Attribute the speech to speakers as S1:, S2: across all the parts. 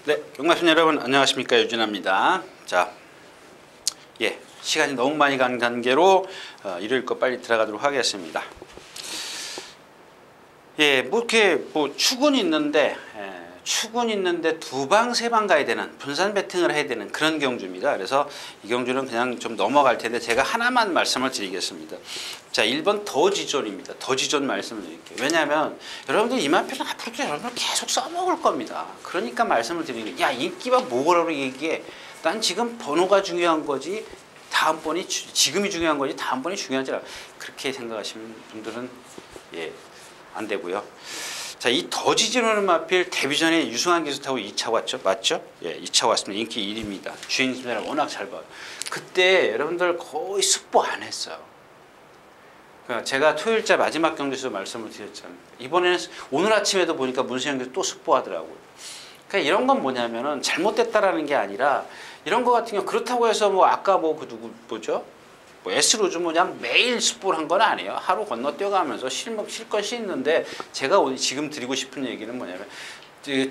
S1: 네, 경마신 여러분 안녕하십니까, 유진아입니다. 자, 시간이 너무 많이 간 관계로 일요일 거 빨리 들어가도록 하겠습니다. 이렇게 축은 있는데 두 방, 세 방 가야 되는, 분산 배팅을 해야 되는 그런 경주입니다. 그래서 이 경주는 그냥 좀 넘어갈 텐데 제가 하나만 말씀을 드리겠습니다. 자, 1번 더지존입니다. 더지존 말씀을 드릴게요. 왜냐하면 여러분들 이마표는 앞으로도 여러분들 계속 써먹을 겁니다. 그러니까 말씀을 드리는 거예요. 야, 인기가 뭐라고 얘기해. 난 지금 번호가 중요한 거지 다음번이 지금이 중요한 거지 다음번이 중요하지 않아. 그렇게 생각하시는 분들은 안 되고요. 자, 이 더지존을 마필 데뷔전에 유승환 기수 타고 2차 왔죠? 맞죠? 2차 왔습니다. 인기 1위입니다. 주행 심사를 워낙 잘 봐요. 그때 여러분들 거의 숙보 안 했어요. 그러니까 제가 토요일자 마지막 경기에서 말씀을 드렸잖아요. 이번에는 오늘 아침에도 보니까 문세영 기수 또 숙보하더라고요. 그러니까 이런 건 뭐냐면은 잘못됐다라는 게 아니라 이런 거 같은 경우 그렇다고 해서 아까 뭐죠? S로즈 그냥 매일 숙보를 한 건 아니에요. 하루 건너뛰어가면서 실컷 씻는데 제가 오늘 지금 드리고 싶은 얘기는 뭐냐면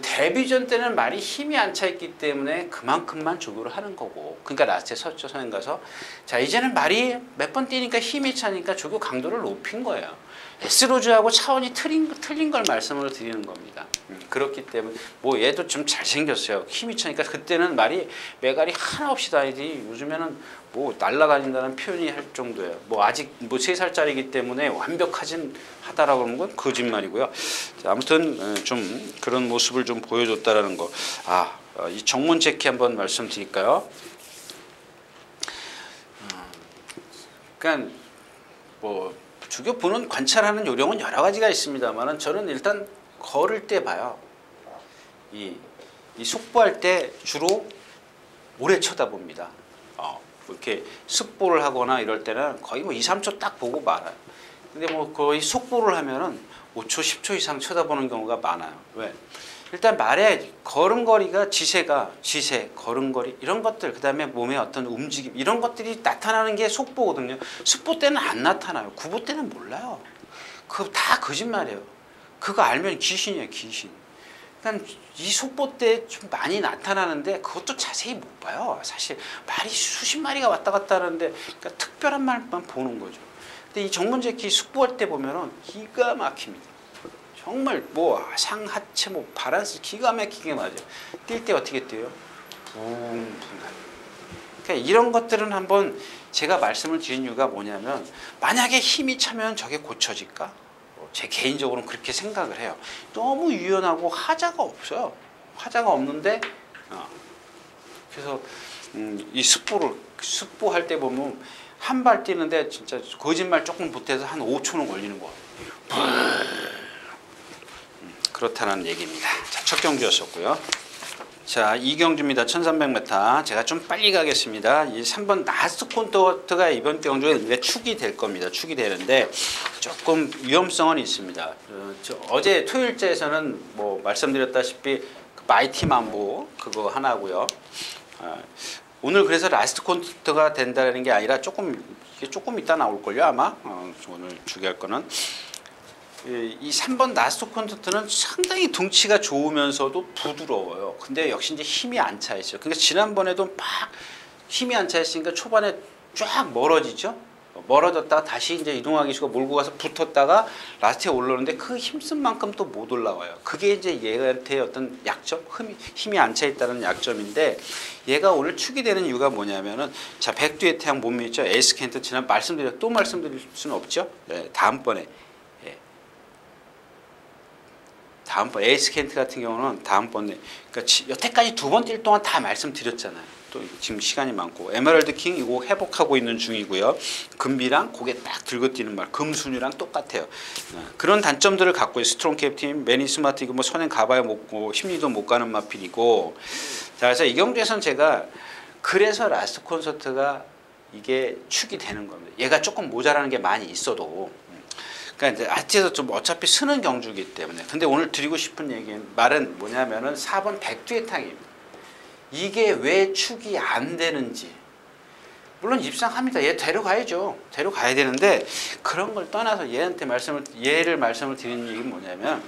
S1: 데뷔전 때는 말이 힘이 안 차 있기 때문에 그만큼만 조교를 하는 거고, 그러니까 라스트에 섰죠. 선행 가서. 자, 이제는 말이 몇 번 뛰니까 힘이 차니까 조교 강도를 높인 거예요. S로즈하고 차원이 틀린 걸 말씀을 드리는 겁니다. 그렇기 때문에 얘도 좀 잘생겼어요. 힘이 차니까. 그때는 말이 매갈이 하나 없이 다니더니 요즘에는 날아다닌다는 표현이 할 정도예요. 아직 3살짜리이기 때문에 완벽하진 하다라고 하는 건 거짓말이고요. 자, 아무튼 좀 그런 모습을 좀 보여줬다라는 거. 이 정문 제키 한번 말씀드릴까요? 그러니까 주교 보는 관찰하는 요령은 여러 가지가 있습니다만은 저는 일단 걸을 때 봐요. 이 숙보할 때 주로 오래 쳐다봅니다. 이렇게 숙보를 하거나 이럴 때는 거의 2, 3초 딱 보고 말아요. 근데 거의 숙보를 하면은 5초, 10초 이상 쳐다보는 경우가 많아요. 왜? 일단 말의 걸음걸이가 지세, 걸음걸이 이런 것들, 그 다음에 몸의 어떤 움직임 이런 것들이 나타나는 게 속보거든요. 숙보 때는 안 나타나요. 구보 때는 몰라요. 그거 다 거짓말이에요. 그거 알면 귀신이에요, 귀신. 그러니까 이 속보 때 좀 많이 나타나는데 그것도 자세히 못 봐요. 사실 말이 수십 마리가 왔다 갔다 하는데 그러니까 특별한 말만 보는 거죠. 근데 이 정문제키 숙보할 때 보면은 기가 막힙니다. 정말 상하체 바란스 기가 막히게 맞아요. 뛸 때 어떻게 뛰어요? 그러니까 이런 것들은 한번 제가 말씀을 드린 이유가 뭐냐면 만약에 힘이 차면 저게 고쳐질까? 제 개인적으로는 그렇게 생각을 해요. 너무 유연하고 하자가 없어요. 하자가 없는데 그래서 이 숙보할 때 보면 한 발 뛰는데 진짜 거짓말 조금 보태서 한 5초는 걸리는 거 같아요. 그렇다는 얘기입니다. 자, 첫 경주였었고요. 자, 2경주입니다. 1300m. 제가 좀 빨리 가겠습니다. 이 3번 나스트 콘토가 이번 경주에 축이 될 겁니다. 축이 되는데 조금 위험성은 있습니다. 어제 토요일째에서는 말씀드렸다시피 마이티 만보 그거 하나고요. 오늘 그래서 라스트 콘토가 된다는 게 아니라 이게 조금 이따 나올걸요, 아마. 오늘 주기할 거는. 이 3번 나스트 콘서트는 상당히 덩치가 좋으면서도 부드러워요. 근데 역시 이제 힘이 안 차 있어요. 그러니까 지난번에도 막 힘이 안 차 있으니까 초반에 쫙 멀어지죠. 멀어졌다가 다시 이제 이동화 기수가 몰고 가서 붙었다가 라스트에 올라오는데 그 힘쓴 만큼 또 못 올라와요. 그게 이제 얘한테 어떤 약점, 힘이 안 차 있다는 약점인데 얘가 오늘 축이 되는 이유가 뭐냐면은 자, 백두의 태양 몸이 있죠. 에이스 켄트 지난 또 말씀드릴 수는 없죠. 다음번에 에이스 켄트 같은 경우는 다음번에 그러니까 여태까지 2번 뛸 동안 다 말씀드렸잖아요. 또 지금 시간이 많고 에메랄드 킹 이거 회복하고 있는 중이고요. 금비랑 고개 딱 들고 뛰는 말 금순이랑 똑같아요. 그런 단점들을 갖고 있어요. 스트롱 캡틴, 매니 스마트 이거 선행 가봐야 힘리도 못 가는 마필이고. 자, 그래서 이 경주에서는 제가 그래서 라스트 콘서트가 이게 축이 되는 겁니다. 얘가 조금 모자라는 게 많이 있어도. 그러니까 이제 아트에서 좀 어차피 쓰는 경주이기 때문에. 근데 오늘 드리고 싶은 말은 뭐냐면은 4번 백두의 탕입니다. 이게 왜 축이 안 되는지. 물론 입상합니다. 얘 데려가야죠. 데려가야 되는데 그런 걸 떠나서 얘를 말씀을 드리는 얘기는 뭐냐면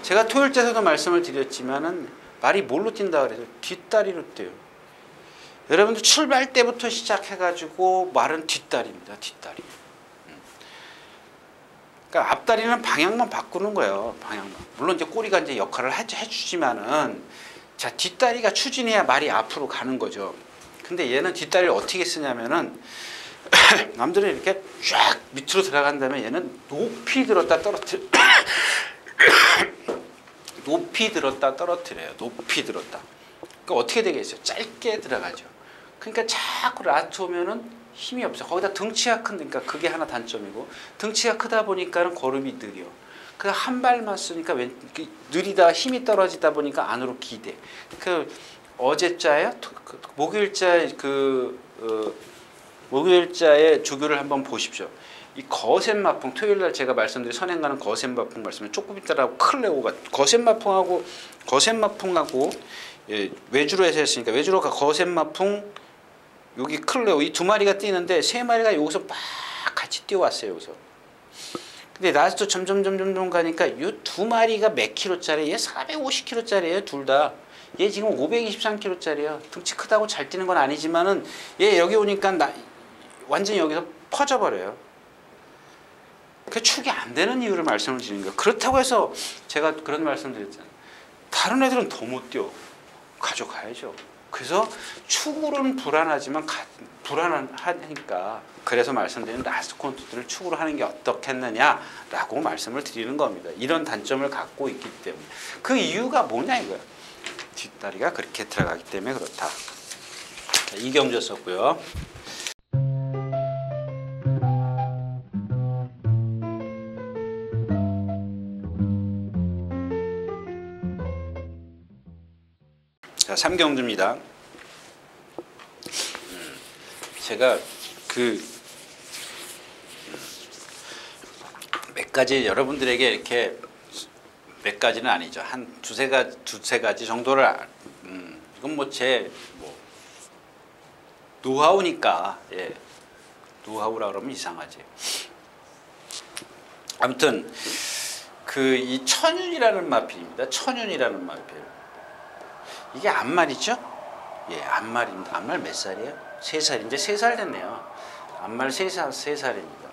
S1: 제가 토요일째에서도 말씀을 드렸지만은 말이 뭘로 뛴다 그래서 뒷다리로 뛰어요. 여러분들 출발 때부터 시작해가지고 말은 뒷다리입니다. 뒷다리. 그러니까 앞다리는 방향만 바꾸는 거예요. 방향만. 물론 이제 꼬리가 이제 역할을 해주지만은 자 뒷다리가 추진해야 말이 앞으로 가는 거죠. 근데 얘는 뒷다리를 어떻게 쓰냐면은 남들은 이렇게 쫙 밑으로 들어간 다음에 얘는 높이 들었다 떨어뜨려. 높이 들었다 떨어뜨려요. 높이 들었다. 그러니까 어떻게 되겠어요? 짧게 들어가죠. 그러니까 자꾸 라트 오면은 힘이 없어. 거기다 덩치가 큰, 그러니까 그게 하나 단점이고, 덩치가 크다 보니까는 걸음이 느려. 그 한 발만 쓰니까 느리다 힘이 떨어지다 보니까 안으로 기대. 그 어제자에 목요일자에 목요일자의 조교를 한번 보십시오. 이 거센마풍, 토요일날 제가 말씀드린 선행가는 거센마풍 말씀을 조금 있다라고 클레오가 거센마풍하고 예, 외주로 해서 했으니까 외주로가 거센마풍 여기 클레오 이 두 마리가 뛰는데 세 마리가 여기서 막 같이 뛰어왔어요. 여기서. 근데 나중에 점점 가니까 이 두 마리가 몇 킬로짜리? 얘 450킬로짜리예요. 둘 다. 얘 지금 523킬로짜리야. 등치 크다고 잘 뛰는 건 아니지만은 얘 여기 오니까 완전히 여기서 퍼져버려요. 그 축이 안 되는 이유를 말씀을 드리는 거예요. 그렇다고 해서 제가 그런 말씀 드렸잖아요. 다른 애들은 더 못 뛰어. 가져가야죠. 그래서 축으로는 불안하지만 불안하니까 그래서 말씀드린 라스트 콘투들을 축으로 하는 게 어떻겠느냐라고 말씀을 드리는 겁니다. 이런 단점을 갖고 있기 때문에. 그 이유가 뭐냐 이거야. 뒷다리가 그렇게 들어가기 때문에 그렇다. 자, 이경주였었고요. 자, 삼경주입니다. 제가 몇 가지 여러분들에게 이렇게 몇 가지는 아니죠. 한 두세 가지 정도를 이건 뭐 제 노하우니까 예. 노하우라 그러면 이상하지. 아무튼 이 천윤이라는 마필입니다. 천윤이라는 마필. 이게 암말이죠? 예, 암말입니다. 암말 몇 살이에요? 3살. 이제 3살 됐네요. 암말 3살입니다.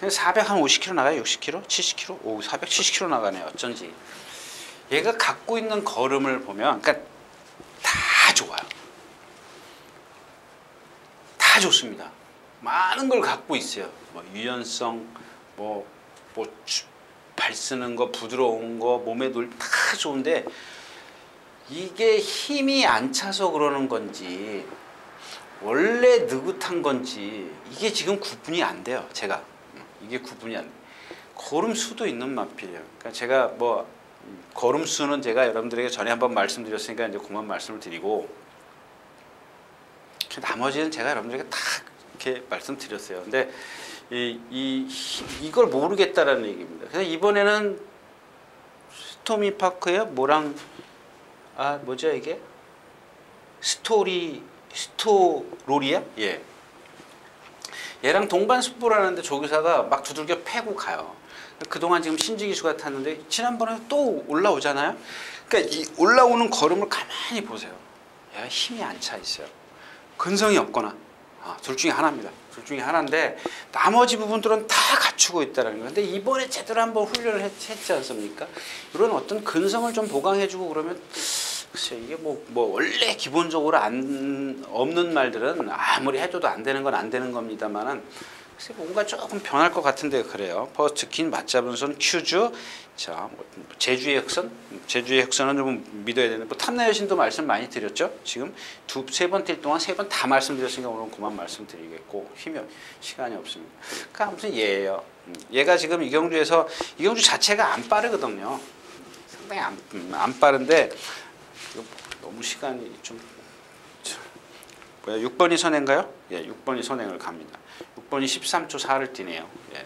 S1: 450kg 나가요? 60kg? 70kg? 오, 470kg 나가네요. 어쩐지. 얘가 갖고 있는 걸음을 보면, 그러니까 다 좋아요. 다 좋습니다. 많은 걸 갖고 있어요. 뭐 유연성, 발 쓰는 거, 부드러운 거, 몸에 다 좋은데, 이게 힘이 안 차서 그러는 건지 원래 느긋한 건지 이게 지금 구분이 안 돼요. 제가 이게 구분이 안 돼요. 걸음수도 있는 마필이에요. 그러니까 제가 걸음수는 제가 여러분들에게 전에 한번 말씀드렸으니까 이제 그만 말씀을 드리고 나머지는 제가 여러분들에게 다 이렇게 말씀드렸어요. 근데 이걸 모르겠다라는 얘기입니다. 그래서 이번에는 스토미파크예요. 뭐죠 이게? 스토로리야? 예. 얘랑 동반 습보라는데 조교사가 막 두들겨 패고 가요. 그동안 지금 신지기수가 탔는데 지난번에 또 올라오잖아요. 그러니까 이 올라오는 걸음을 가만히 보세요. 얘가 힘이 안 차 있어요. 근성이 없거나 둘 중에 하나입니다. 둘 중에 하나인데 나머지 부분들은 다 갖추고 있다는 거예요. 근데 이번에 제대로 한번 훈련을 했지 않습니까? 이런 어떤 근성을 좀 보강해주고 그러면 글쎄 이게 원래 기본적으로 없는 말들은 아무리 해줘도 안 되는 건 안 되는 겁니다만은 글쎄 뭔가 조금 변할 것 같은데 그래요. 퍼스트 킨, 맞잡은 손, 큐즈, 자 제주의 흑선, 제주의 흑선은 좀 믿어야 되는데 탐나 여신도 말씀 많이 드렸죠. 지금 세 번 뛸 동안 3번 다 말씀드렸으니까 오늘 그만 말씀드리겠고 시간이 없습니다. 그러니까 아무튼 얘예요. 얘가 지금 이경주 자체가 안 빠르거든요. 상당히 안 빠른데 너무 시간이 좀 6번이 선행가요? 예, 6번이 선행을 갑니다. 6번이 13초 4를 뛰네요. 예.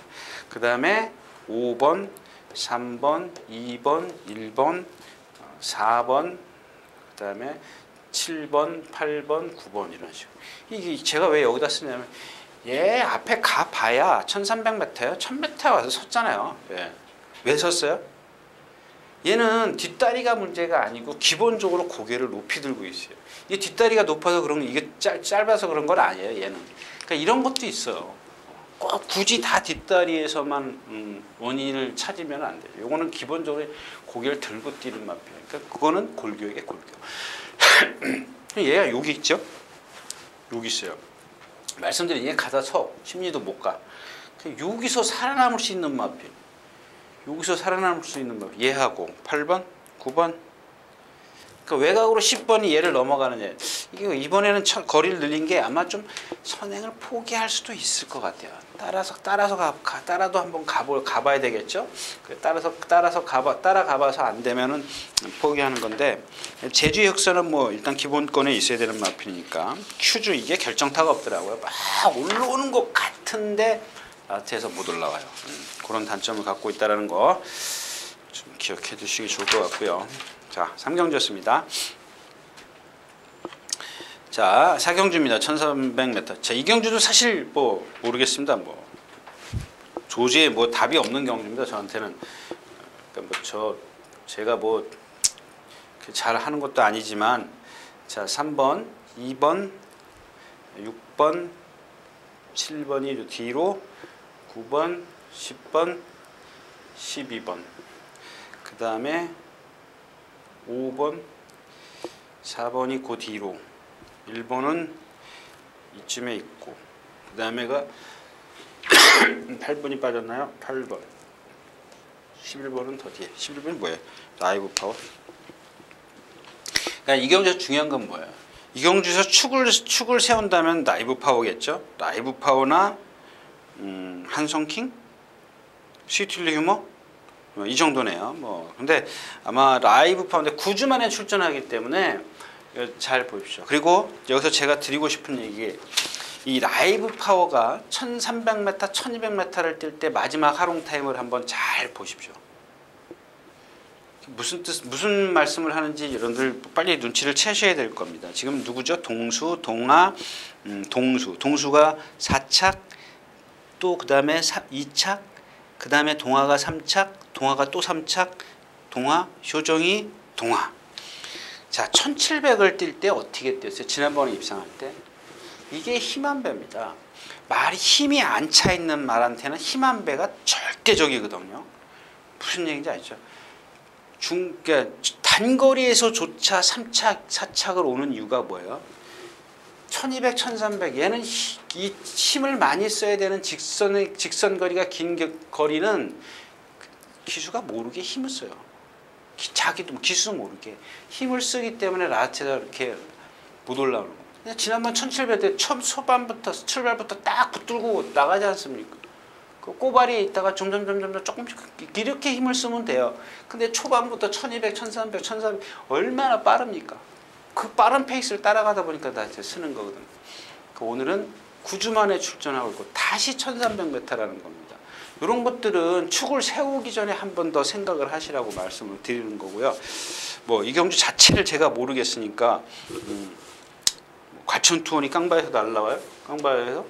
S1: 그 다음에 5번, 3번, 2번, 1번, 4번, 그 다음에 7번, 8번, 9번 이런 식으로. 이게 제가 왜 여기다 쓰냐면 얘 앞에 가봐야 1300m예요. 1000m 와서 섰잖아요. 예. 왜 섰어요? 얘는 뒷다리가 문제가 아니고 기본적으로 고개를 높이 들고 있어요. 이게 뒷다리가 높아서 그런 이게 짧아서 그런 건 아니에요. 얘는. 그러니까 이런 것도 있어요. 꼭 굳이 다 뒷다리에서만 원인을 찾으면 안 돼요. 요거는 기본적으로 고개를 들고 뛰는 마피아예요. 그러니까 그거는 골교에게 골교. 얘가 여기 있죠? 여기 있어요. 말씀드린 얘 가다 서 심리도 못 가. 여기서 살아남을 수 있는 마피. 여기서 살아남을 수 있는 마피. 얘하고 8번, 9번. 그러니까 외곽으로 10번이 얘를 넘어가는 애. 이게 이번에는 거리를 늘린 게 아마 좀 선행을 포기할 수도 있을 것 같아요. 따라도 한번 가봐야 되겠죠. 따라가봐서 안 되면은 포기하는 건데 제주 역사는 뭐 일단 기본권에 있어야 되는 마피니까 큐즈 이게 결정타가 없더라고요. 막 올라오는 것 같은데 라트에서 못 올라와요. 그런 단점을 갖고 있다는 거 좀 기억해 두시기 좋을 것 같고요. 자, 3경주였습니다. 자, 4경주입니다. 1300m. 자, 이 경주도 사실 뭐 모르겠습니다. 뭐 조지에 뭐 답이 없는 경주입니다. 저한테는. 그러니까 제가 뭐 잘 하는 것도 아니지만 자, 3번, 2번, 6번, 7번이 뒤로 9번, 10번, 12번. 그다음에 5번, 4번이 그 뒤로 1번은 이쯤에 있고 그 다음에가 8번이 빠졌나요? 8번 11번은 더 뒤에 11번이 뭐예요? 라이브 파워. 그러니까 이 경주에서 중요한 건 뭐예요? 이 경주에서 축을 세운다면 라이브 파워겠죠? 라이브 파워나 한성킹? 스위틀리 휴머? 이 정도네요. 뭐 근데 아마 라이브 파운드 9주 만에 출전하기 때문에 잘 보십시오. 그리고 여기서 제가 드리고 싶은 얘기, 이 라이브 파워가 1300m, 1200m를 뛸 때 마지막 하롱 타임을 한번 잘 보십시오. 무슨 말씀을 하는지 여러분들 빨리 눈치를 채셔야 될 겁니다. 지금 누구죠? 동수, 동아, 동수가 4착, 또 그 다음에 2착, 그 다음에 동아가 3착, 동아가 또 3착, 동아, 효정이 동아. 자, 1700을 뛸 때 어떻게 뛰었어요? 지난번에 입상할 때. 이게 힘한 배입니다. 말이 힘이 안 차 있는 말한테는 힘한 배가 절대적이거든요. 무슨 얘기인지 아시죠? 그러니까 단거리에서조차 3착, 4착을 오는 이유가 뭐예요? 1200, 1300 얘는 이 힘을 많이 써야 되는 직선 거리가 긴 거리는 기수가 모르게 힘을 써요. 자기도 기수 모르게 힘을 쓰기 때문에 라체가 이렇게 못 올라오는 거예요. 지난번 1700 때 처음 초반부터 출발부터 딱 붙들고 나가지 않습니까? 그 꼬발이 있다가 점점 조금씩 이렇게 힘을 쓰면 돼요. 근데 초반부터 1200, 1300, 1400 얼마나 빠릅니까? 그 빠른 페이스를 따라가다 보니까 나한테 쓰는 거거든요. 오늘은 9주 만에 출전하고 있고 다시 1300m라는 겁니다. 이런 것들은 축을 세우기 전에 한 번 더 생각을 하시라고 말씀을 드리는 거고요. 뭐 이 경주 자체를 제가 모르겠으니까 과천투원이 깡바에서 날라와요. 깡바에서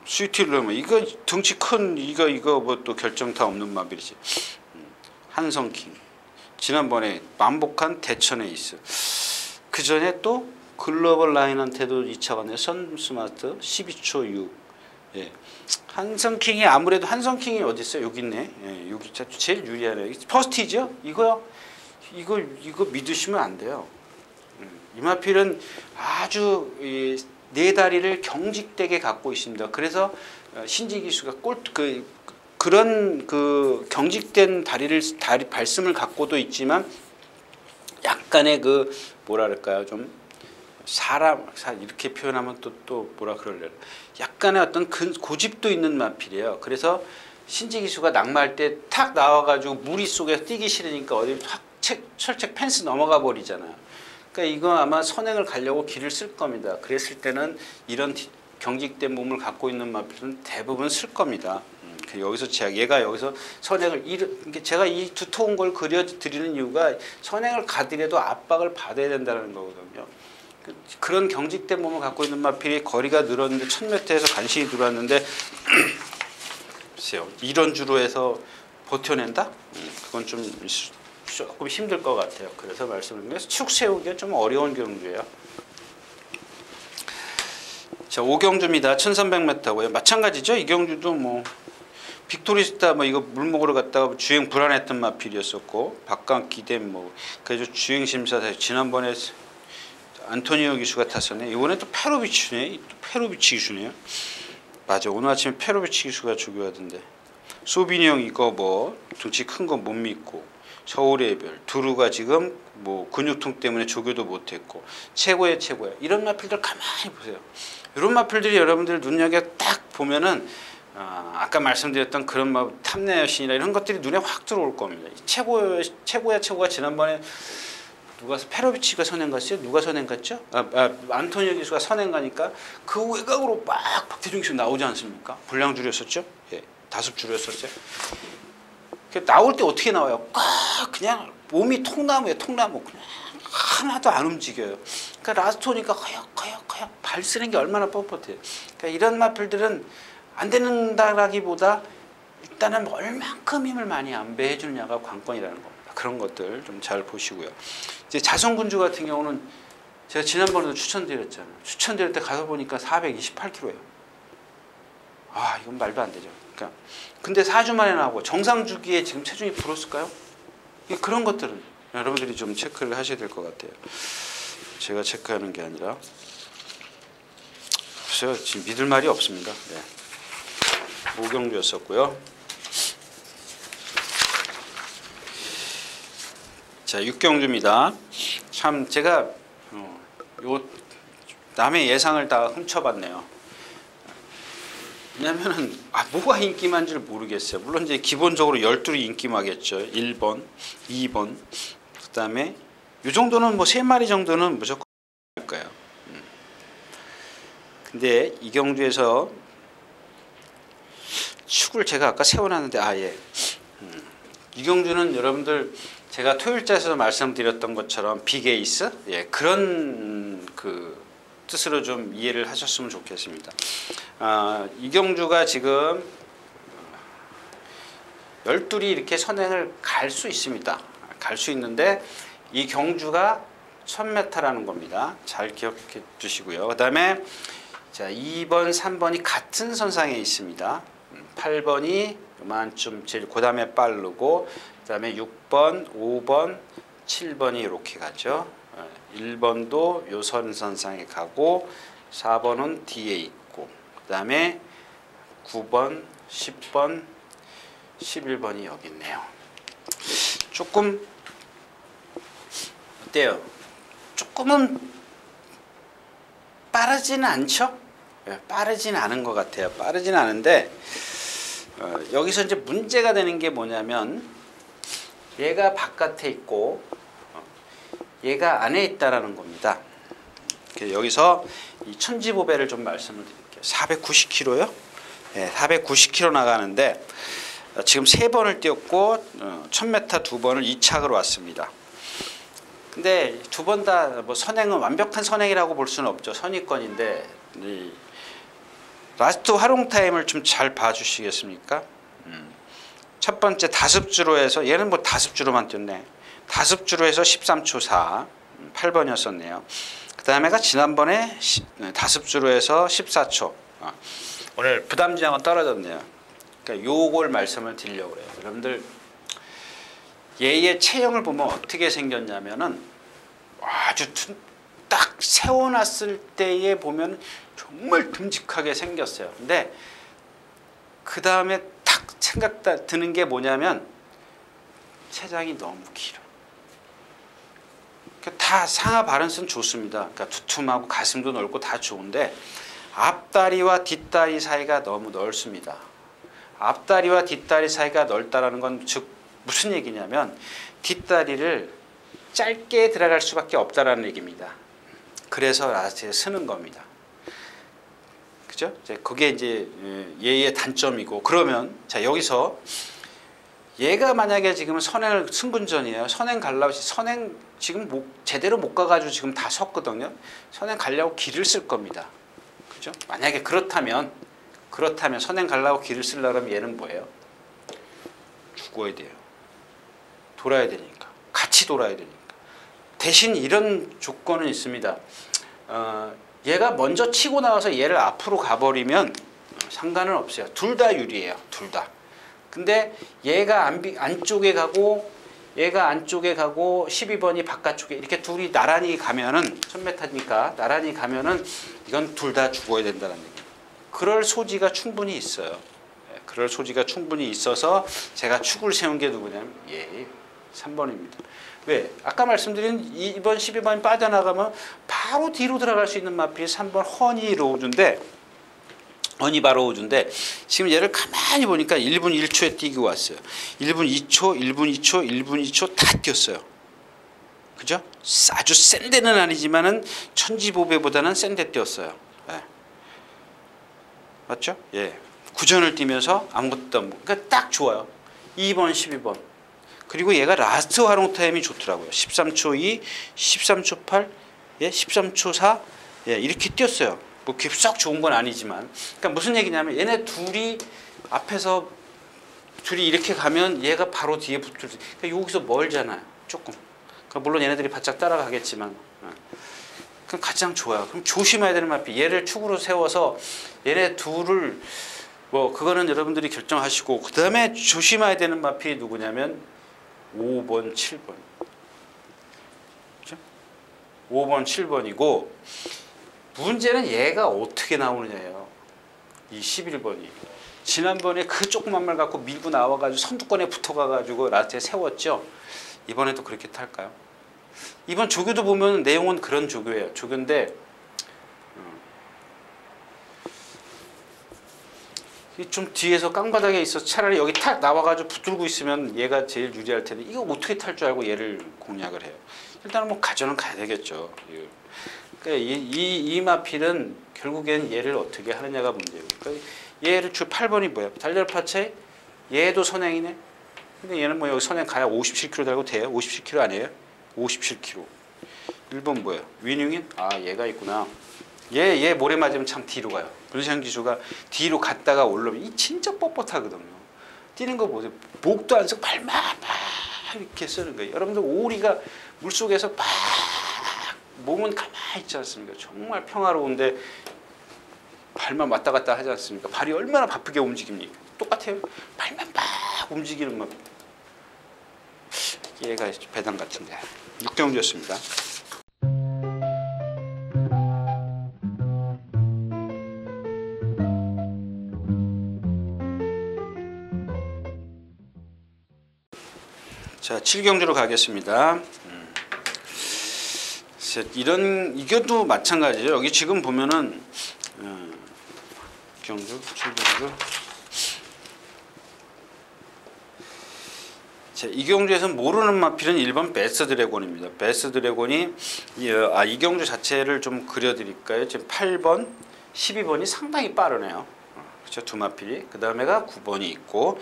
S1: 스위트를 이거 덩치 큰 이거 뭐 또 결정타 없는 마비리지. 한성킹 지난번에 만복한 대천에 있어. 그 전에 또 글로벌 라인한테도 2차 갔네. 선스마트 12초 6. 예. 한성킹이 아무래도 한성킹이 어디 있어요? 여기 있네. 예, 여기 제일 유리하네. 퍼스티죠? 이거 믿으시면 안 돼요. 이마필은 아주 네 다리를 경직되게 갖고 있습니다. 그래서 신지 기수가 그런 경직된 다리 발씀을 갖고도 있지만 약간의 뭐랄까요, 좀 이렇게 표현하면 또 뭐라 그럴래요. 약간의 어떤 고집도 있는 마필이에요. 그래서 신지 기수가 낙마할 때 탁 나와가지고 무리 속에서 뛰기 싫으니까 어디 확 철책 펜스 넘어가 버리잖아요. 그러니까 이거 아마 선행을 가려고 길을 쓸 겁니다. 그랬을 때는 이런 경직된 몸을 갖고 있는 마필은 대부분 쓸 겁니다. 여기서 얘가 여기서 선행을 제가 이 두터운 걸 그려드리는 이유가 선행을 가더라도 압박을 받아야 된다는 거거든요. 그런 경직된 몸을 갖고 있는 마필이 거리가 늘었는데 1000m에서 간신히 들어왔는데 글쎄요, 이런 주로 해서 버텨낸다? 그건 좀 조금 힘들 것 같아요. 그래서 말씀을 드리면서 축 세우기가 좀 어려운 경주예요. 자, 5경주입니다. 1300m고요. 마찬가지죠. 이 경주도 뭐 빅토리스타 뭐 이거 물 먹으러 갔다가 주행 불안했던 마필이었었고 박강 기댐 뭐 그래서 주행 심사 지난번에 안토니오 기수가 탔었네. 이번에 또 페로비치네. 또 페로비치 기수네요. 맞아. 오늘 아침에 페로비치 기수가 조교하던데. 소비니 형 이거 뭐 등치 큰 거 못 믿고 서울의 별 두루가 지금 뭐 근육통 때문에 조교도 못했고 최고야. 이런 마필들 가만히 보세요. 이런 마필들이 여러분들 눈여겨 딱 보면은 아까 말씀드렸던 그런 뭐 탐내 여신이나 이런 것들이 눈에 확 들어올 겁니다. 최고야 지난번에 누가 페로비치가 선행 갔어요? 누가 선행 갔죠? 안토니오 기수가 선행 가니까 그 외곽으로 막 박태준 기수 나오지 않습니까? 불량줄이었었죠? 예, 다습줄이었었죠. 나올 때 어떻게 나와요? 그냥 몸이 통나무예요. 통나무 그냥 하나도 안 움직여요. 그러니까 라스트 오니까 허역허역 발 쓰는 게 얼마나 뻣뻣해요. 그러니까 이런 마필들은 안 되는다라기보다 일단은 얼만큼 힘을 많이 안배해 주느냐가 관건이라는 겁니다. 그런 것들 좀 잘 보시고요. 이제 자성군주 같은 경우는 제가 지난번에도 추천드렸잖아요. 추천드릴 때 가서 보니까 428kg예요. 이건 말도 안 되죠. 그러니까 근데 4주 만에 나오고 정상 주기에 지금 체중이 불었을까요? 그런 것들은 여러분들이 좀 체크를 하셔야 될 것 같아요. 제가 체크하는 게 아니라 글쎄요, 지금 믿을 말이 없습니다. 네. 5경주였었고요. 자, 6경주입니다. 참 제가 요 남의 예상을 다 훔쳐봤네요. 왜냐면은 뭐가 인기만지를 모르겠어요. 물론 이제 기본적으로 12이 인기마겠죠. 1번, 2번, 그다음에 요 정도는 뭐 3마리 정도는 무조건 할 거예요. 근데 이 경주에서 축을 제가 아까 세워놨는데 예. 이 경주는 여러분들 제가 토요일자에서 말씀드렸던 것처럼 빅에이스 그런 그 뜻으로 좀 이해를 하셨으면 좋겠습니다. 이 경주가 지금 12이 이렇게 선행을 갈 수 있습니다. 갈 수 있는데 이 경주가 1000m라는 겁니다. 잘 기억해 주시고요. 그 다음에 자 2번, 3번이 같은 선상에 있습니다. 8번이 요만큼 제일 그 다음에 빠르고 그 다음에 6번, 5번, 7번이 이렇게 가죠. 1번도 요 선상에 가고 4번은 뒤에 있고 그 다음에 9번, 10번, 11번이 여기 있네요. 조금 어때요? 조금은 빠르지는 않죠? 빠르지는 않은 것 같아요. 빠르지는 않은데 여기서 이제 문제가 되는 게 뭐냐면 얘가 바깥에 있고 얘가 안에 있다라는 겁니다. 여기서 이 천지보배를 좀 말씀을 드릴게요. 490kg요? 네, 490kg 나가는데 지금 3번을 뛰었고 1000m 2번을 2착으로 왔습니다. 근데 두 번 다 뭐 선행은 완벽한 선행이라고 볼 수는 없죠. 선입권인데 이 라스트 활용 타임을 좀 잘 봐주시겠습니까? 첫 번째 다습주로 해서 얘는 뭐 다습주로만 뛰었네. 다습주로 해서 13초 4, 8번이었었네요. 그 다음에가 지난번에 다습주로 해서 14초. 오늘 부담지향은 떨어졌네요. 그러니까 요걸 말씀을 드리려고 그래요. 여러분들 얘의 체형을 보면 어떻게 생겼냐면은 아주 딱 세워놨을 때에 보면 정말 듬직하게 생겼어요. 근데 그 다음에 딱 생각 드는 게 뭐냐면 체장이 너무 길어. 그러니까 다 상하 바른스는 좋습니다. 그러니까 두툼하고 가슴도 넓고 다 좋은데 앞다리와 뒷다리 사이가 너무 넓습니다. 앞다리와 뒷다리 사이가 넓다라는 건 즉 무슨 얘기냐면 뒷다리를 짧게 들어갈 수밖에 없다라는 얘기입니다. 그래서 라스트에 쓰는 겁니다. 그죠? 그게 이제 얘의 단점이고 그러면 자 여기서 얘가 만약에 지금 선행을 승분전이에요. 선행 가려고 선행 지금 제대로 못 가가지고 지금 다 섰거든요. 선행 가려고 길을 쓸 겁니다. 그죠? 만약에 그렇다면 선행 가려고 길을 쓰려면 얘는 뭐예요? 죽어야 돼요. 돌아야 되니까. 같이 돌아야 되니까. 대신 이런 조건은 있습니다. 얘가 먼저 치고 나와서 얘를 앞으로 가버리면 상관은 없어요. 둘 다 유리해요. 둘 다. 근데 얘가 안쪽에 가고 얘가 안쪽에 가고 12번이 바깥쪽에 이렇게 둘이 나란히 가면은 1000m니까 나란히 가면은 이건 둘 다 죽어야 된다는 얘기예요. 그럴 소지가 충분히 있어요. 그럴 소지가 충분히 있어서 제가 축을 세운 게 누구냐면 3번입니다. 왜? 아까 말씀드린 2번, 12번이 빠져나가면 바로 뒤로 들어갈 수 있는 마필이 3번 허니 로우즈인데 허니 바로우즈인데 지금 얘를 가만히 보니까 1분 1초에 뛰고 왔어요. 1분 2초, 1분 2초, 1분 2초 다 뛰었어요. 그죠? 아주 센 데는 아니지만은 천지보배보다는 센 데 뛰었어요. 네. 맞죠? 예. 구전을 뛰면서 아무것도 안 보고. 그러니까 딱 좋아요. 2번, 12번. 그리고 얘가 라스트 활용 타임이 좋더라고요. 13초 2, 13초 8, 예, 13초 4, 예, 이렇게 뛰었어요. 뭐 그게 썩 좋은 건 아니지만, 그러니까 무슨 얘기냐면 얘네 둘이 앞에서 둘이 이렇게 가면 얘가 바로 뒤에 붙을 수. 그러니까 여기서 멀잖아요. 조금. 그러니까 물론 얘네들이 바짝 따라가겠지만, 그럼 가장 좋아요. 그럼 조심해야 되는 마피. 얘를 축으로 세워서 얘네 둘을 뭐 그거는 여러분들이 결정하시고 그 다음에 조심해야 되는 마피 누구냐면 5번, 7번. 그렇죠? 5번, 7번이고 문제는 얘가 어떻게 나오느냐예요. 이 11번이. 지난번에 그 조그만 말 갖고 밀고 나와가지고 선두권에 붙어가가지고 라스트에 세웠죠. 이번에도 그렇게 탈까요? 이번 조교도 보면 내용은 그런 조교예요. 조교인데 좀 뒤에서 깡바닥에 있어 차라리 여기 탁 나와가지고 붙들고 있으면 얘가 제일 유리할 텐데 이거 어떻게 탈 줄 알고 얘를 공략을 해요. 일단은 뭐 가전은 가야 되겠죠. 그러니까 이 마필은 결국엔 얘를 어떻게 하느냐가 문제예요. 그러니까 얘를 8번이 뭐야? 달걀파채 얘도 선행이네. 근데 얘는 뭐 여기 선행 가야 57km 달고 돼요? 57km 아니에요? 57km. 1번 뭐야? 윈윙인? 아 얘가 있구나. 얘 모래 맞으면 참 뒤로 가요. 문세현 기수가 뒤로 갔다가 올라오면 이 진짜 뻣뻣하거든요. 뛰는 거 보세요. 목도 안 쓰고 발만 막 이렇게 쓰는 거예요. 여러분들 오리가 물속에서 막 몸은 가만히 있지 않습니까? 정말 평화로운데 발만 왔다 갔다 하지 않습니까? 발이 얼마나 바쁘게 움직입니까? 똑같아요. 발만 막 움직이는 것. 얘가 배당 같은데. 6경주였습니다. 자, 7경주로 가겠습니다. 이것도 마찬가지죠. 여기 지금 보면은 경주, 7경주. 자, 이 경주에서 모르는 마필은 1번 베스 드래곤입니다. 베스 드래곤이 이 경주 자체를 좀 그려드릴까요? 지금 8번, 12번이 상당히 빠르네요. 그렇죠? 두 마필이. 그 다음에가 9번이 있고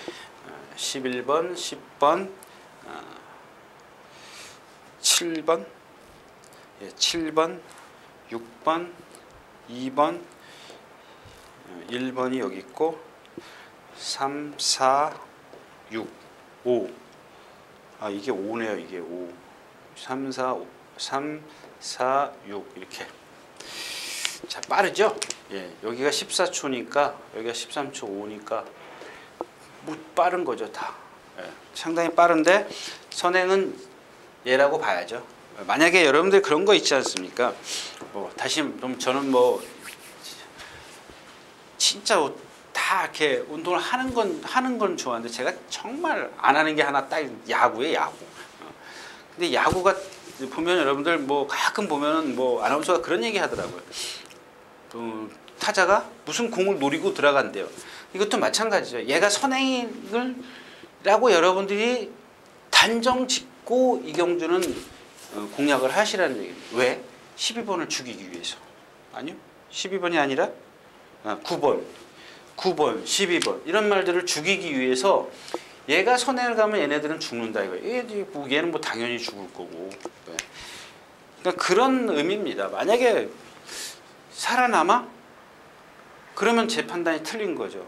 S1: 11번, 10번, 7번, 7번, 6번, 2번, 1번이 여기 있고 3, 4, 6, 5. 아 이게 5네요. 이게 5. 3, 4, 5, 3, 4, 6 이렇게. 자 빠르죠? 예, 여기가 14초니까 여기가 13초 5니까 뭐 빠른 거죠 다. 예, 상당히 빠른데 선행은 얘라고 봐야죠. 만약에 여러분들 그런 거 있지 않습니까? 뭐 다시 좀 저는 뭐 진짜 다 이렇게 운동을 하는 건 좋아하는데 제가 정말 안 하는 게 하나 딱 야구예요, 야구. 근데 야구가 보면 여러분들 뭐 가끔 보면은 뭐 아나운서가 그런 얘기 하더라고요. 타자가 무슨 공을 노리고 들어간대요. 이것도 마찬가지죠. 얘가 선행이라고 여러분들이 단정 짓고 이경주는 공략을 하시라는 얘기예요. 왜? 12번을 죽이기 위해서. 아니요. 12번이 아니라 9번, 12번 이런 말들을 죽이기 위해서 얘가 선행을 가면 얘네들은 죽는다 이거예요. 얘는 뭐 당연히 죽을 거고. 그러니까 그런 의미입니다. 만약에 살아남아? 그러면 제 판단이 틀린 거죠.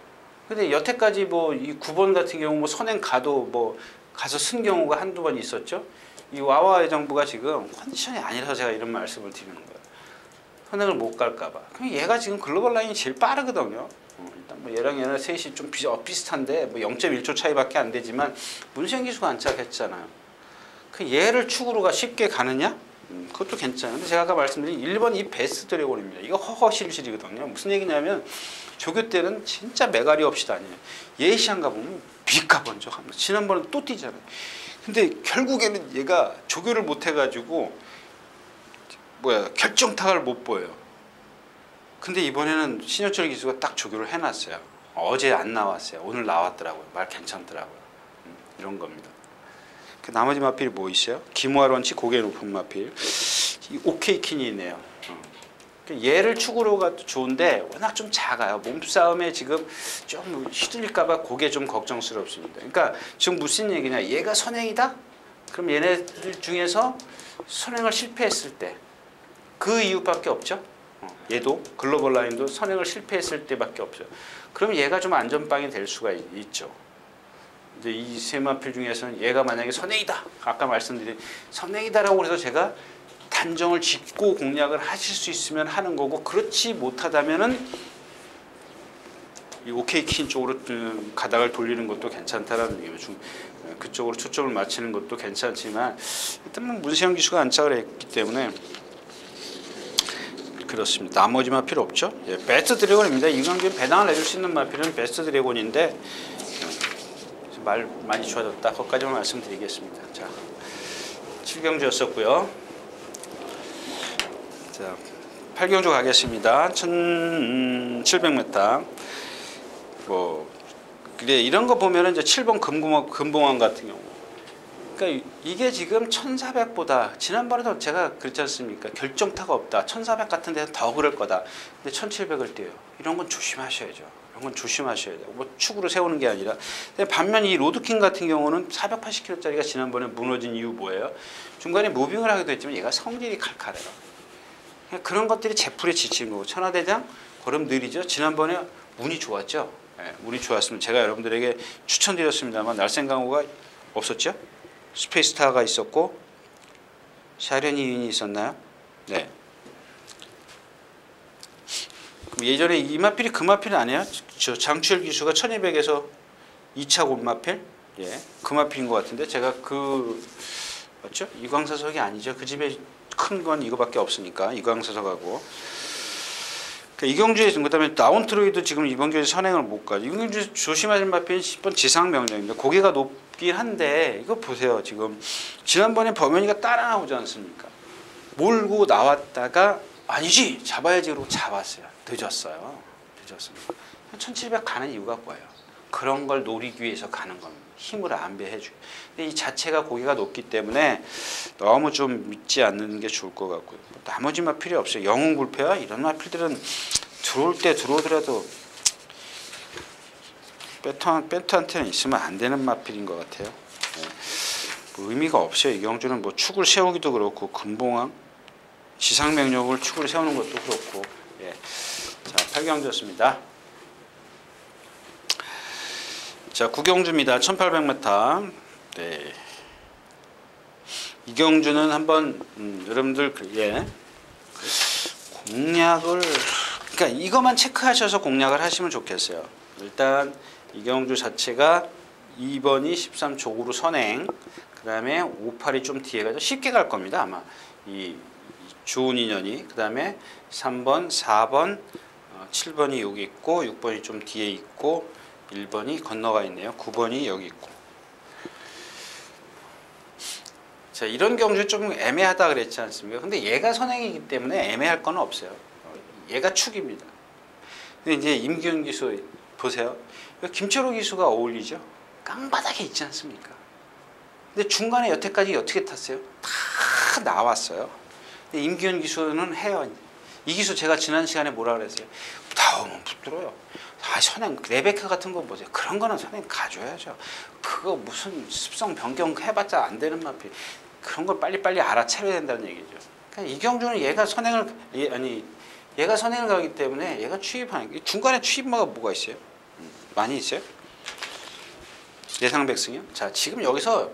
S1: 근데 여태까지 뭐 이 9번 같은 경우 뭐 선행 가도 뭐 가서 쓴 경우가 한두 번 있었죠. 이 와와의 정부가 지금 컨디션이 아니라서 제가 이런 말씀을 드리는 거예요. 선행을 못 갈까 봐. 그럼 얘가 지금 글로벌 라인이 제일 빠르거든요. 일단 뭐 얘랑 셋이 좀 비슷한데 뭐 0.1초 차이밖에 안 되지만 문세영 기수가 안착했잖아요. 그 얘를 축으로가 쉽게 가느냐? 그것도 괜찮아요. 근데 제가 아까 말씀드린 1번 이 베스트 드래곤입니다. 이거 허허실실이거든요. 무슨 얘기냐면 조교 때는 진짜 매가리 없이 다녀요. 예시안 가보면 비가 번쩍 합니다. 지난번에 또 뛰잖아요. 근데 결국에는 얘가 조교를 못 해가지고 결정타를 못 보여요. 근데 이번에는 신효철 기수가 딱 조교를 해놨어요. 어제 안 나왔어요. 오늘 나왔더라고요. 말 괜찮더라고요. 이런 겁니다. 그 나머지 마필이 뭐 있어요? 기모아런치 고개 높은 마필. 이 오케이킨이 있네요. 얘를 축으로 가도 좋은데 워낙 좀 작아요. 몸싸움에 지금 좀 휘둘릴까봐 그게 좀 걱정스럽습니다. 그러니까 지금 무슨 얘기냐? 얘가 선행이다? 그럼 얘네들 중에서 선행을 실패했을 때 그 이유밖에 없죠. 얘도 글로벌 라인도 선행을 실패했을 때밖에 없죠. 그럼 얘가 좀 안전빵이 될 수가 있죠. 이제 이 세 마필 중에서는 얘가 만약에 선행이다. 아까 말씀드린 선행이다라고 해서 제가 단정을 짓고 공략을 하실 수 있으면 하는 거고 그렇지 못하다면은 이 오케이 킨 쪽으로 가닥을 돌리는 것도 괜찮다라는 얘기예요. 그쪽으로 초점을 맞추는 것도 괜찮지만 일단 뭐 문세영 기수가 안착을 했기 때문에 그렇습니다. 나머지 마필 없죠? 예, 베스트 드래곤입니다. 이강준 배당을 내줄 수 있는 마필은 베스트 드래곤인데 말 많이 좋아졌다. 거기까지만 말씀드리겠습니다. 자, 7경주였었고요. 자, 8경주 가겠습니다. 1700m. 그래 이런 거 보면은 이제 7번 금봉왕 같은 경우. 그러니까 이게 지금 1400보다 지난번에도 제가 그랬지 않습니까? 결정타가 없다. 1400 같은 데서 더 그럴 거다. 근데 1700을 뛰어요. 이런 건 조심하셔야죠. 이런 건 조심하셔야 돼요. 뭐 축으로 세우는 게 아니라. 근데 반면 이 로드킹 같은 경우는 480kg짜리가 지난번에 무너진 이유 뭐예요? 중간에 무빙을 하기도 했지만 얘가 성질이 칼칼해요. 그런 것들이 제풀에 지치는 거고 천하대장 걸음 느리죠. 지난번에 운이 좋았죠. 네, 운이 좋았으면 제가 여러분들에게 추천드렸습니다만 날쌘강호가 없었죠. 스페이스타가 있었고 샤련이 유인이 있었나요? 네. 예전에 이 마필이 그 마필은 아니에요? 저 장추열 기수가 1200에서 2차 골마필? 예, 그 마필인 것 같은데 제가 맞죠? 이광사석이 아니죠. 그 집에 큰 건 이거밖에 없으니까 이광사석하고 이경주에 그다음에 다운트로이도 지금 이번 교에 선행을 못 가죠. 이경주 조심하실 마필은 10번 지상명령입니다. 고개가 높긴 한데 이거 보세요. 지금 지난번에 범현이가 따라 나오지 않습니까? 몰고 나왔다가 아니지 잡아야지 그러고 잡았어요. 늦었습니다. 1700 가는 이유가 뭐예요? 그런 걸 노리기 위해서 가는 겁니다. 힘을 안배해주고. 근데 이 자체가 고개가 높기 때문에 너무 좀 믿지 않는 게 좋을 것 같고요. 나머지 마필이 없어요. 영웅불패와 이런 마필들은 들어올 때 들어오더라도 벤트한테는 있으면 안 되는 마필인 것 같아요. 네. 뭐 의미가 없어요. 이경주는 뭐 축을 세우기도 그렇고 금봉왕 지상명령을 축으로 세우는 것도 그렇고. 예. 자, 8경주였습니다. 자, 9경주입니다. 1800m. 네. 이경주는 한번 여러분들 공략을 그러니까 이것만 체크하셔서 공략을 하시면 좋겠어요. 일단 이경주 자체가 2번이 13족으로 선행, 그 다음에 58이 좀 뒤에 가죠. 쉽게 갈 겁니다. 아마 이 좋은 인연이. 그 다음에 3번, 4번, 7번이 여기 있고 6번이 좀 뒤에 있고 1번이 건너가 있네요. 9번이 여기 있고. 자, 이런 경주 좀 애매하다 그랬지 않습니까? 근데 얘가 선행이기 때문에 애매할 건 없어요. 얘가 축입니다. 근데 이제 임기훈 기수 보세요. 김철호 기수가 어울리죠? 깡바닥에 있지 않습니까? 근데 중간에 여태까지 어떻게 탔어요? 다 나왔어요. 근데 임기훈 기수는 해요. 이 기수 제가 지난 시간에 뭐라 그랬어요? 나오면 붙들어요. 선행 레베카 같은 거 보세요. 그런 거는 선행 가줘야죠. 그거 무슨 습성 변경 해봤자 안 되는 마필. 그런 걸 빨리빨리 알아차려야 된다는 얘기죠. 그러니까 이경주는 얘가 선행을 가기 때문에 얘가 추입하는 중간에 추입마가 뭐가 있어요? 많이 있어요? 예상백승이요? 자, 지금 여기서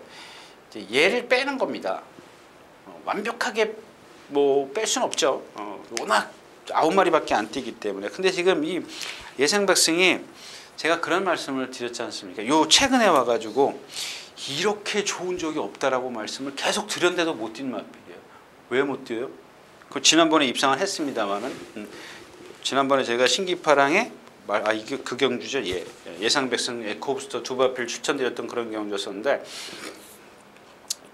S1: 이제 얘를 빼는 겁니다. 완벽하게 뭐 뺄 수는 없죠. 워낙 9마리밖에 안 뛰기 때문에. 근데 지금 이 예상백승이 제가 그런 말씀을 드렸지 않습니까? 요 최근에 와가지고 이렇게 좋은 적이 없다라고 말씀을 계속 드렸는데도 못 뛴 마필이에요. 왜 못 뛰어요? 그 지난번에 입상을 했습니다만은 지난번에 제가 신기파랑에 이게 그 경주죠. 예상백승 에코부스터 두 마필 추천드렸던 그런 경주였었는데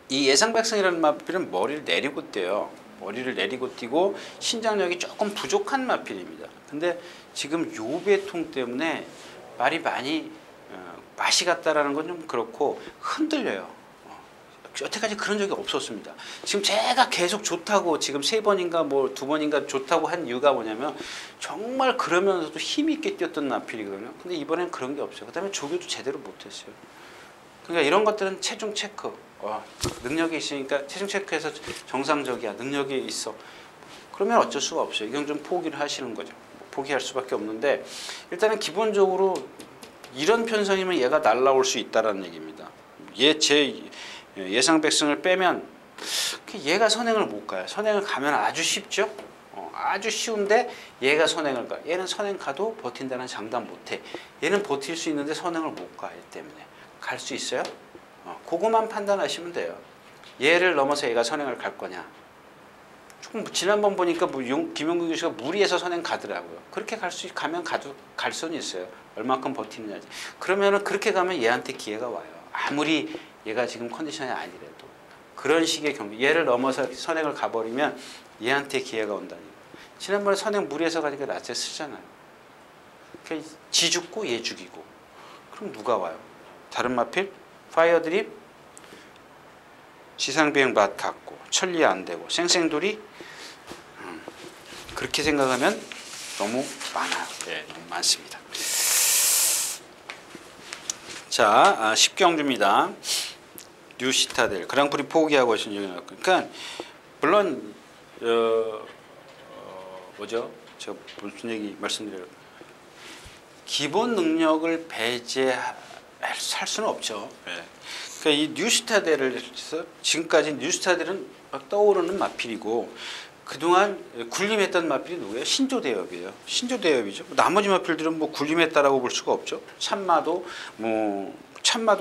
S1: 이 예상백승이라는 마필은 머리를 내리고 뛰어요. 머리를 내리고 뛰고 신장력이 조금 부족한 마필입니다. 근데 지금 요 배통 때문에 말이 많이 맛이 갔다라는 건 좀 그렇고 흔들려요. 여태까지 그런 적이 없었습니다. 지금 제가 계속 좋다고 지금 3번인가 뭐 2번인가 좋다고 한 이유가 뭐냐면 정말 그러면서도 힘 있게 뛰었던 마필이거든요. 근데 이번엔 그런 게 없어요. 그다음에 조교도 제대로 못했어요. 그러니까 이런 것들은 체중 체크, 능력이 있으니까 체중 체크해서 정상적이야, 능력이 있어. 그러면 어쩔 수가 없어요. 이건 좀 포기를 하시는 거죠. 포기할 수밖에 없는데 일단은 기본적으로 이런 편성이면 얘가 날라올 수 있다라는 얘기입니다. 제 예상백승을 빼면 얘가 선행을 못 가요. 선행을 가면 아주 쉽죠. 아주 쉬운데 얘가 선행을 가. 얘는 선행 가도 버틴다는 장담 못해. 얘는 버틸 수 있는데 선행을 못 가. 얘 때문에. 갈 수 있어요? 그거만 판단하시면 돼요. 얘를 넘어서 얘가 선행을 갈 거냐. 조금 지난번 보니까 김용근 교수가 무리해서 선행 가더라고요. 그렇게 가면 갈 수는 있어요. 얼마큼 버티느냐지. 그러면은 그렇게 가면 얘한테 기회가 와요. 아무리 얘가 지금 컨디션이 아니래도 그런 식의 경기. 얘를 넘어서 선행을 가버리면 얘한테 기회가 온다니까. 지난번에 선행 무리해서 가니까 라체 쓰잖아요. 그러니까 지 죽고 얘 죽이고. 그럼 누가 와요? 다른 마필? 파이어드립? 지상비행 밭 갖고 천리 안 되고 생생돌이 그렇게 생각하면 너무 많아요. 네, 너무 많습니다. 자, 10경주입니다. 뉴시타델 그랑프리 포기하고 신청이 그러니까 물론 뭐죠? 제가 무슨 얘기 말씀드려요? 기본 능력을 배제할 수는 없죠. 네. 그러니까 이 뉴시타델을 지금까지 뉴시타델은 막 떠오르는 마필이고 그동안 군림했던 마필이 누구예요? 신조대엽이에요. 신조대엽이죠. 나머지 마필들은 뭐 군림했다라고 볼 수가 없죠. 참마도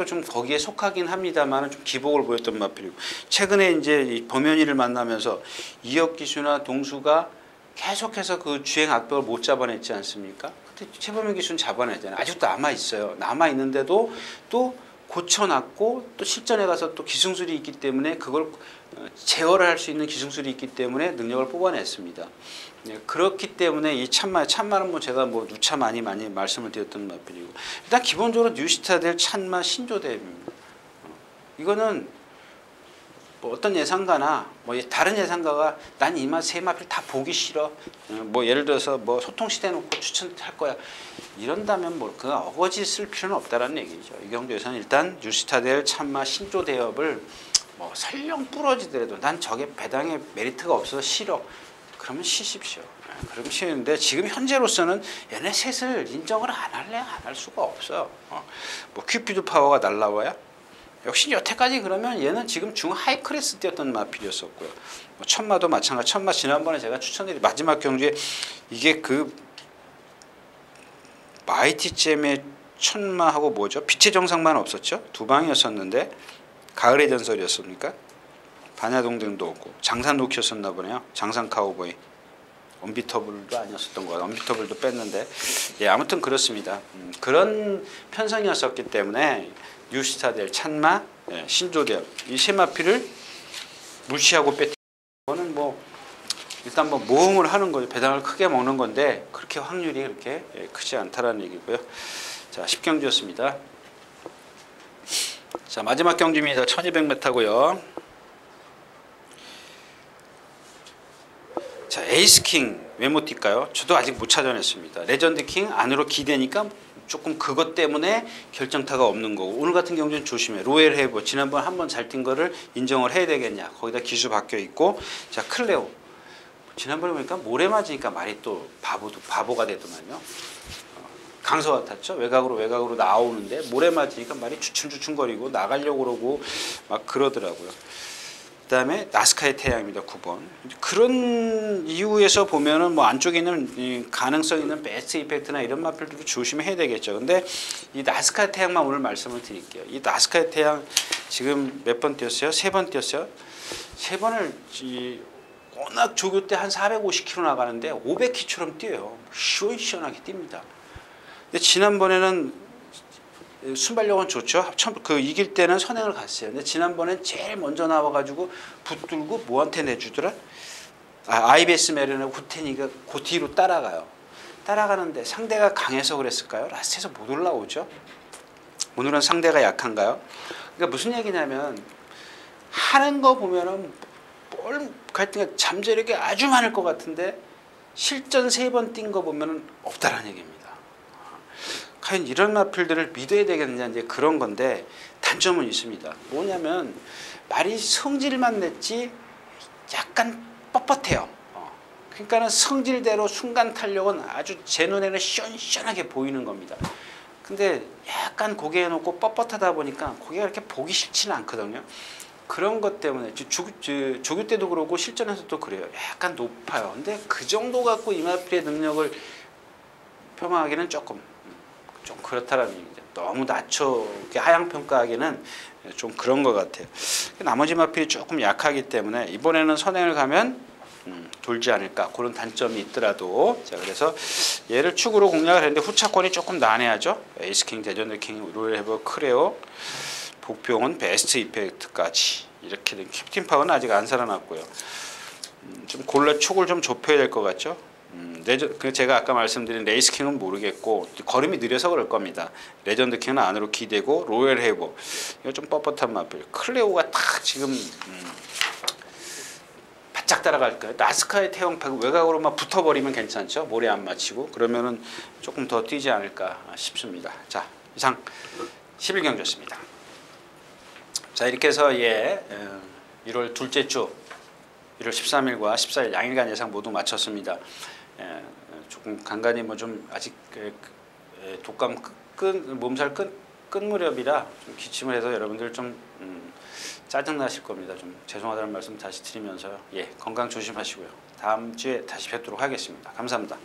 S1: 좀 거기에 속하긴 합니다만 좀 기복을 보였던 마필이고 최근에 이제 범현이를 만나면서 이혁 기수나 동수가 계속해서 그 주행 악벽을 못 잡아냈지 않습니까? 근데 최범현 기수는 잡아내잖아요. 아직도 남아 있어요. 남아 있는데도 또 고쳐놨고 또 실전에 가서 또 기승술이 있기 때문에 그걸 제어를 할 수 있는 기승술이 있기 때문에 능력을 뽑아냈습니다. 네, 그렇기 때문에 이 찬마는 뭐 제가 뭐 누차 많이 말씀을 드렸던 마필이고 일단 기본적으로 뉴시타델 찬마 신조대입니다. 이거는 뭐 어떤 예상가나 뭐 다른 예상가가 난 이 세 마필 다 보기 싫어. 뭐 예를 들어서 뭐 소통시대 놓고 추천할 거야. 이런다면 뭐 그 어거지 쓸 필요는 없다라는 얘기죠. 이 경주에서는 일단 뉴시타델 참마 신조대엽을 뭐 설령 부러지더라도 난 저게 배당에 메리트가 없어서 싫어. 그러면 쉬십시오. 그러면 쉬는데 지금 현재로서는 얘네 셋을 인정을 안 할래 안 할 수가 없어요. 뭐 큐피드 파워가 날라와야 역시 여태까지 그러면 얘는 지금 중 하이 클래스 뛰었던 마필이었었고요. 뭐 천마도 마찬가지. 천마 지난번에 제가 추천드린 마지막 경주에 이게 그 마이티잼의 천마하고 뭐죠? 빛의 정상만 없었죠? 두 방이었었는데 가을의 전설이었습니까? 반야동댕도 없고 장산 노키였었나 보네요. 장산 카우보이. 언비터블도 아니었었던 거예요. 언비터블도 뺐는데 아무튼 그렇습니다. 그런 편성이었었기 때문에 뉴시타델, 찬마, 신조대엽 이 세 마필을 무시하고 뺐던 거는 뭐 일단 뭐 모험을 하는 거죠. 배당을 크게 먹는 건데 그렇게 확률이 그렇게 크지 않다라는 얘기고요. 자, 10경주였습니다. 자, 마지막 경주입니다. 1200m고요. 자, 에이스킹 왜 못 뛸까요? 저도 아직 못 찾아냈습니다. 레전드킹 안으로 기대니까 조금 그것 때문에 결정타가 없는 거고 오늘 같은 경우는 조심해. 로엘 헤이버 지난번 한번 잘 뛴 거를 인정을 해야 되겠냐. 거기다 기수 바뀌어 있고 자 클레오 지난번에 보니까 모래 맞으니까 말이 또 바보가 되더만요. 강서 같았죠. 외곽으로 나오는데 모래 맞으니까 말이 주춤주춤거리고 나가려고 그러고 막 그러더라고요. 그다음에 나스카의 태양입니다. 9번. 그런 이유에서 보면은 뭐 안쪽에 있는 이 가능성 있는 베스트 이펙트나 이런 마필들도 조심해야 되겠죠. 근데 이 나스카의 태양만 오늘 말씀을 드릴게요. 이 나스카의 태양 지금 몇 번 뛰었어요? 3번 뛰었어요. 3번을 워낙 조교 때 한 450km 나가는데 500km처럼 뛰어요. 시원시원하게 뜁니다. 근데 지난번에는 순발력은 좋죠. 이길 때는 선행을 갔어요. 근데 지난번엔 제일 먼저 나와가지고 붙들고 뭐한테 내주더라? IBS 메르는 후테니가 그 뒤로 따라가요. 따라가는데 상대가 강해서 그랬을까요? 라스트에서 못 올라오죠. 오늘은 상대가 약한가요? 그러니까 무슨 얘기냐면 하는 거 보면은 뭘 갈등가 잠재력이 아주 많을 것 같은데 실전 3번 뛴 거 보면은 없다라는 얘기입니다. 과연 이런 마필들을 믿어야 되겠느냐 이제 그런 건데 단점은 있습니다. 뭐냐면 말이 성질만 냈지 약간 뻣뻣해요. 그러니까는 성질대로 순간 탄력은 아주 제 눈에는 시원시원하게 보이는 겁니다. 근데 약간 고개 해놓고 뻣뻣하다 보니까 고개가 이렇게 보기 싫지는 않거든요. 그런 것 때문에 조교 때도 그러고 실전에서도 그래요. 약간 높아요. 근데 그 정도 갖고 이마필의 능력을 표방하기는 좀 그렇다라는 얘기죠. 너무 낮춰 하향 평가하기는 좀 그런 것 같아요. 나머지 마필이 조금 약하기 때문에 이번에는 선행을 가면 돌지 않을까 그런 단점이 있더라도 자 그래서 얘를 축으로 공략을 했는데 후차권이 조금 난해하죠. 에이스킹, 대전드킹, 롤헤버, 크레오, 복병은 베스트 이펙트까지 이렇게 된 캡틴 파워는 아직 안 살아났고요. 좀 축을 좀 좁혀야 될 것 같죠. 제가 아까 말씀드린 레이스킹은 모르겠고 걸음이 느려서 그럴 겁니다. 레전드킹은 안으로 기대고 로열 헤버 이거 좀 뻣뻣한 마필. 클레오가 딱 지금 바짝 따라갈까요? 나스카의 태형 외곽으로만 붙어버리면 괜찮죠. 모래 안 맞히고 그러면은 조금 더 뛰지 않을까 싶습니다. 자 이상 11경주였습니다. 자 이렇게 해서 1월 둘째 주 1월 13일과 14일 양일간 예상 모두 마쳤습니다. 조금 간간히 뭐 좀 아직 독감 몸살 끝 무렵이라 좀 기침을 해서 여러분들 좀 짜증 나실 겁니다. 좀 죄송하다는 말씀 다시 드리면서요. 건강 조심하시고요. 다음 주에 다시 뵙도록 하겠습니다. 감사합니다.